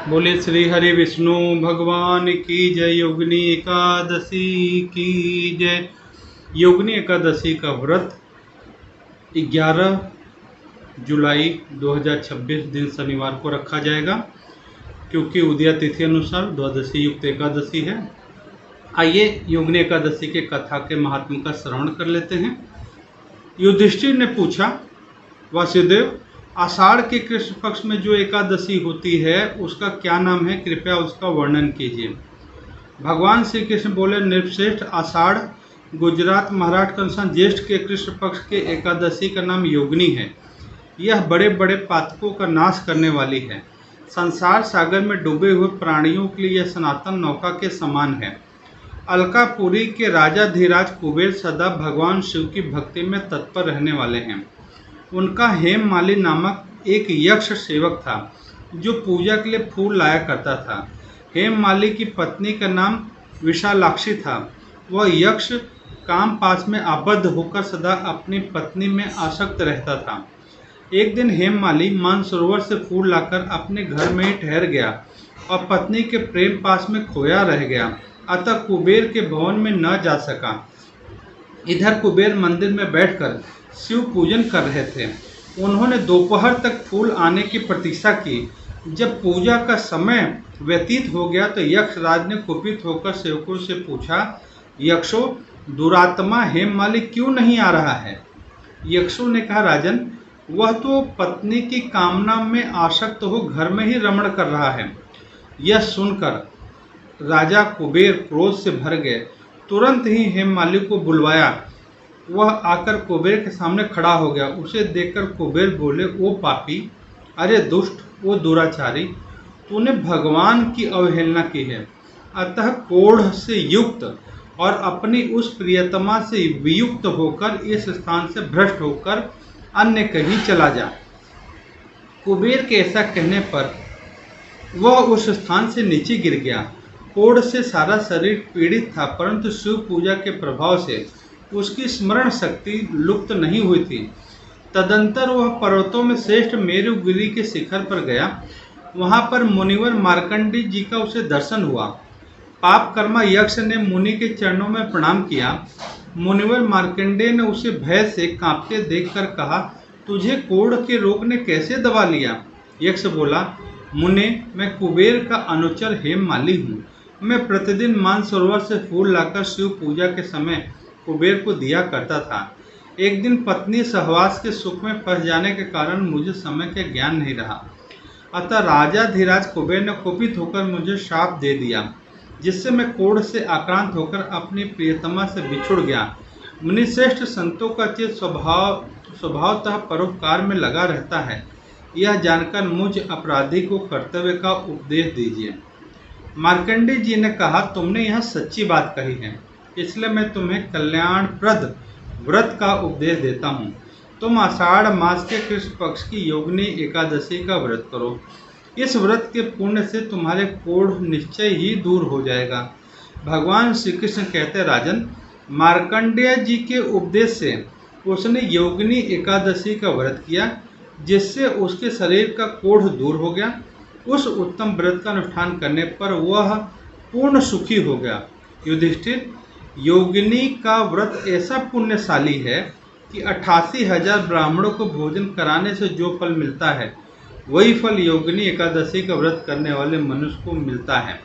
बोले श्री हरि विष्णु भगवान की जय। योगिनी एकादशी की जय। योगिनी एकादशी का व्रत 11 जुलाई 2026 दिन शनिवार को रखा जाएगा, क्योंकि उदया तिथि अनुसार द्वादशी युक्त एकादशी है। आइए योगिनी एकादशी के कथा के महात्म का श्रवण कर लेते हैं। युधिष्ठिर ने पूछा, वासुदेव, आषाढ़ के कृष्ण पक्ष में जो एकादशी होती है उसका क्या नाम है? कृपया उसका वर्णन कीजिए। भगवान श्री कृष्ण बोले, नृपश्रेष्ठ, आषाढ़ गुजरात महाराष्ट्र के अनुसार ज्येष्ठ के कृष्ण पक्ष के एकादशी का नाम योगिनी है। यह बड़े बड़े पातकों का नाश करने वाली है। संसार सागर में डूबे हुए प्राणियों के लिए यह सनातन नौका के समान है। अलकापुरी के राजा धीराज कुबेर सदा भगवान शिव की भक्ति में तत्पर रहने वाले हैं। उनका हेममाली नामक एक यक्ष सेवक था जो पूजा के लिए फूल लाया करता था। हेममाली की पत्नी का नाम विशालाक्षी था। वह यक्ष काम पास में आबद्ध होकर सदा अपनी पत्नी में आसक्त रहता था। एक दिन हेममाली मानसरोवर से फूल लाकर अपने घर में ही ठहर गया और पत्नी के प्रेम पास में खोया रह गया, अतः कुबेर के भवन में न जा सका। इधर कुबेर मंदिर में बैठकर शिव पूजन कर रहे थे। उन्होंने दोपहर तक फूल आने की प्रतीक्षा की। जब पूजा का समय व्यतीत हो गया तो यक्षराज ने कुपित होकर सेवकों से पूछा, यक्षो, दुरात्मा हेममाली क्यों नहीं आ रहा है? यक्षों ने कहा, राजन, वह तो पत्नी की कामना में आसक्त हो घर में ही रमण कर रहा है। यह सुनकर राजा कुबेर क्रोध से भर गए। तुरंत ही हेममाली को बुलवाया। वह आकर कुबेर के सामने खड़ा हो गया। उसे देखकर कुबेर बोले, ओ पापी, अरे दुष्ट, ओ दुराचारी, तूने भगवान की अवहेलना की है, अतः कोढ़ से युक्त और अपनी उस प्रियतमा से वियुक्त होकर इस स्थान से भ्रष्ट होकर अन्य कहीं चला जा। कुबेर के ऐसा कहने पर वह उस स्थान से नीचे गिर गया। कोढ़ से सारा शरीर पीड़ित था, परंतु शिव पूजा के प्रभाव से उसकी स्मरण शक्ति लुप्त नहीं हुई थी। तदंतर वह पर्वतों में श्रेष्ठ मेरुगिरी के शिखर पर गया। वहां पर मुनिवर मार्कंडी जी का उसे दर्शन हुआ। पाप कर्मा यक्ष ने मुनि के चरणों में प्रणाम किया। मुनिवर मार्कंडेय ने उसे भय से कांपते देखकर कहा, तुझे कोढ़ के रोग ने कैसे दबा लिया? यक्ष बोला, मुने, मैं कुबेर का अनुचर हेममाली हूँ। मैं प्रतिदिन मानसरोवर से फूल लाकर शिव पूजा के समय कुबेर को दिया करता था। एक दिन पत्नी सहवास के सुख में फंस जाने के कारण मुझे समय का ज्ञान नहीं रहा, अतः राजा धीराज कुबेर ने कुपित होकर मुझे शाप दे दिया, जिससे मैं कोढ़ से आक्रांत होकर अपनी प्रियतमा से बिछुड़ गया। मुनिश्रेष्ठ संतों का चित्त स्वभावतः परोपकार में लगा रहता है। यह जानकर मुझ अपराधी को कर्तव्य का उपदेश दीजिए। मार्कंडेय जी ने कहा, तुमने यह सच्ची बात कही है, इसलिए मैं तुम्हें कल्याणप्रद व्रत का उपदेश देता हूँ। तुम आषाढ़ मास के कृष्ण पक्ष की योगिनी एकादशी का व्रत करो। इस व्रत के पुण्य से तुम्हारे कोढ़ निश्चय ही दूर हो जाएगा। भगवान श्री कृष्ण कहते, राजन, मार्कंडेय जी के उपदेश से उसने योगिनी एकादशी का व्रत किया, जिससे उसके शरीर का कोढ़ दूर हो गया। उस उत्तम व्रत का अनुष्ठान करने पर वह पूर्ण सुखी हो गया। युधिष्ठिर, योगिनी का व्रत ऐसा पुण्यशाली है कि 88,000 ब्राह्मणों को भोजन कराने से जो फल मिलता है, वही फल योगिनी एकादशी का व्रत करने वाले मनुष्य को मिलता है।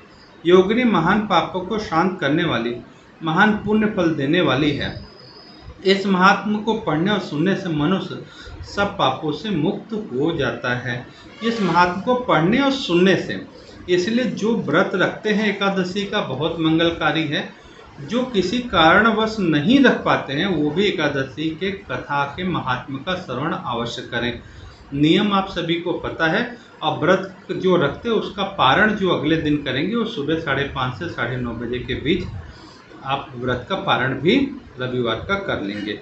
योगिनी महान पापों को शांत करने वाली, महान पुण्य फल देने वाली है। इस महात्मा को पढ़ने और सुनने से मनुष्य सब पापों से मुक्त हो जाता है। इस महात्मा को पढ़ने और सुनने से, इसलिए जो व्रत रखते हैं एकादशी का बहुत मंगलकारी है। जो किसी कारणवश नहीं रख पाते हैं वो भी एकादशी के कथा के महात्म्य का श्रवण अवश्य करें। नियम आप सभी को पता है। और व्रत जो रखते हैं उसका पारण जो अगले दिन करेंगे वो सुबह 5:30 से 9:30 बजे के बीच आप व्रत का पारण भी रविवार का कर लेंगे।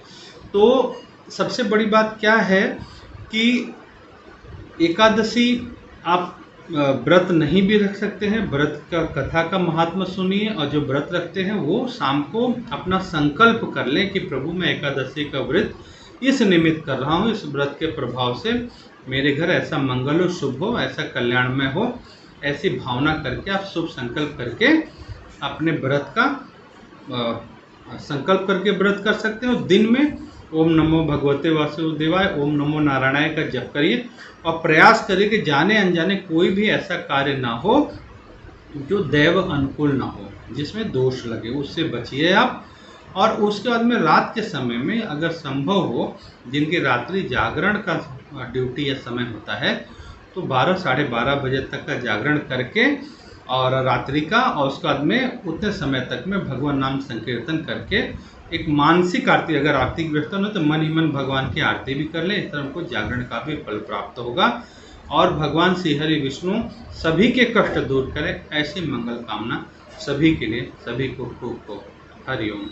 तो सबसे बड़ी बात क्या है कि एकादशी आप व्रत नहीं भी रख सकते हैं। व्रत का कथा का महात्मा सुनिए, और जो व्रत रखते हैं वो शाम को अपना संकल्प कर लें कि प्रभु मैं एकादशी का व्रत इस निमित्त कर रहा हूँ। इस व्रत के प्रभाव से मेरे घर ऐसा मंगल हो, शुभ हो, ऐसा कल्याणमय हो ऐसी भावना करके आप शुभ संकल्प करके अपने व्रत का संकल्प करके व्रत कर सकते हो। दिन में ओम नमो भगवते वासुदेवाय, ओम नमो नारायणाय का जप करिए और प्रयास करिए कि जाने अनजाने कोई भी ऐसा कार्य ना हो जो दैव अनुकूल ना हो, जिसमें दोष लगे, उससे बचिए आप। और उसके बाद में रात के समय में अगर संभव हो, जिनकी रात्रि जागरण का ड्यूटी या समय होता है, तो 12 साढ़े 12 बजे तक का जागरण करके और रात्रि का, और उसके बाद में उतने समय तक में भगवान नाम संकीर्तन करके एक मानसिक आरती, अगर आरती की व्यवस्था हो तो मन ही मन भगवान की आरती भी कर लें। इस तरह हमको जागरण का भी फल प्राप्त होगा और भगवान श्री हरि विष्णु सभी के कष्ट दूर करें, ऐसी मंगल कामना सभी के लिए, सभी को खूब हरिओम।